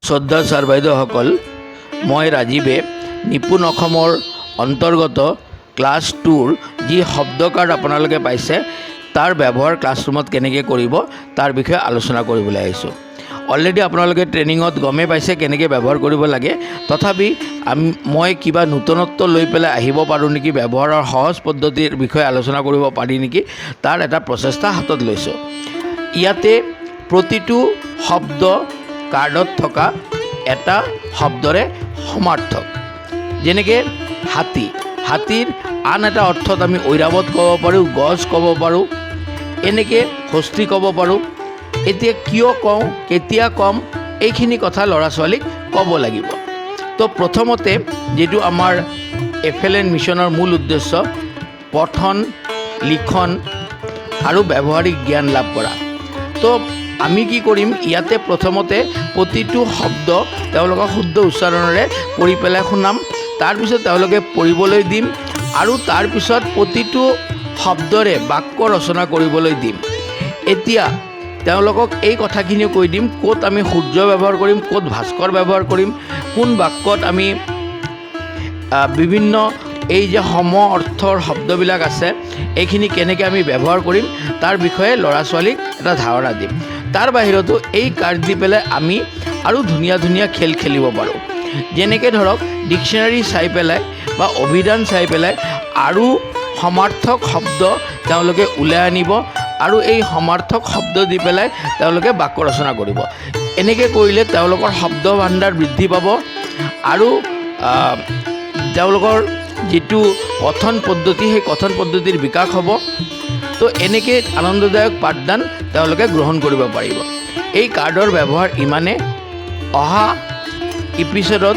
শ্ৰদ্ধা sir বাইদেউসকল, মই ৰাজীৱে নিপুণ অসমৰ অন্তৰ্গত ক্লাছ 2ৰ যি শব্দ কাৰ্ড আপোনালোকে পাইছে তাৰ ব্যৱহাৰ ক্লাছৰুমত কেনেকৈ কৰিব তাৰ বিষয়ে আলোচনা কৰিবলৈ আহিছোঁ। অলৰেডি আপোনালোকে ট্ৰেইনিঙত গমেই পাইছে কেনেকৈ ব্যৱহাৰ কৰিব লাগে, তথাপি মই কিবা নতুনত্ব লৈ পেলাই আহিব পাৰোঁ নেকি, ব্যৱহাৰৰ সহজ পদ্ধতিৰ বিষয়ে আলোচনা কৰিব পাৰি নেকি, তাৰ এটা প্ৰচেষ্টা হাতত লৈছোঁ। ইয়াতে প্ৰতিটো শব্দ কাৰ্ডত থকা এটা শব্দৰে সমাৰ্থক। যেনেকৈ হাতী, হাতীৰ আন এটা অৰ্থত আমি ঐৰাৱত ক'ব পাৰোঁ, গছ ক'ব পাৰোঁ, এনেকৈ হস্তি ক'ব পাৰোঁ। এতিয়া কিয় কওঁ, কেতিয়া ক'ম, এইখিনি কথা ল'ৰা ছোৱালীক ক'ব লাগিব। তো প্ৰথমতে যিটো আমাৰ FLN মিছনৰ মূল উদ্দেশ্য, পঠন, লিখন আৰু ব্যৱহাৰিক জ্ঞান লাভ কৰা। তো আমি কি কৰিম, ইয়াতে প্ৰথমতে প্ৰতিটো শব্দ তেওঁলোকক শুদ্ধ উচ্চাৰণেৰে পঢ়ি পেলাই শুনাম, তাৰপিছত তেওঁলোকে পঢ়িবলৈ দিম আৰু তাৰপিছত প্ৰতিটো শব্দৰে বাক্য ৰচনা কৰিবলৈ দিম। এতিয়া তেওঁলোকক এই কথাখিনিও কৈ দিম, ক'ত আমি সূৰ্য ব্যৱহাৰ কৰিম, ক'ত ভাস্কৰ ব্যৱহাৰ কৰিম, কোন বাক্যত আমি বিভিন্ন এই যে সম অৰ্থৰ শব্দবিলাক আছে এইখিনি কেনেকৈ আমি ব্যৱহাৰ কৰিম তাৰ বিষয়ে ল'ৰা ছোৱালীক এটা ধাৰণা দিম। তাৰ বাহিৰতো এই কাৰ্ড দি পেলাই আমি আৰু ধুনীয়া ধুনীয়া খেল খেলিব পাৰোঁ। যেনেকৈ ধৰক ডিক্সনাৰী চাই পেলাই বা অভিধান চাই পেলাই আৰু সমাৰ্থক শব্দ তেওঁলোকে ওলাই আনিব আৰু এই সমাৰ্থক শব্দ দি পেলাই তেওঁলোকে বাক্য ৰচনা কৰিব। এনেকৈ কৰিলে তেওঁলোকৰ শব্দ ভাণ্ডাৰ বৃদ্ধি পাব আৰু তেওঁলোকৰ যিটো কথন পদ্ধতি সেই কথন পদ্ধতিৰ বিকাশ হ'ব। তো এনেকৈ আনন্দদায়ক পাঠদান তেওঁলোকে গ্ৰহণ কৰিব পাৰিব। এই কাৰ্ডৰ ব্যৱহাৰ ইমানে। অহা এপিছ'ডত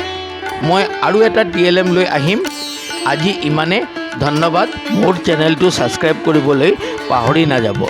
মই আৰু এটা TLM লৈ আহিম। আজি ইমানে। ধন্যবাদ। মোৰ চেনেলটো ছাবস্ক্ৰাইব কৰিবলৈ পাহৰি নাযাব।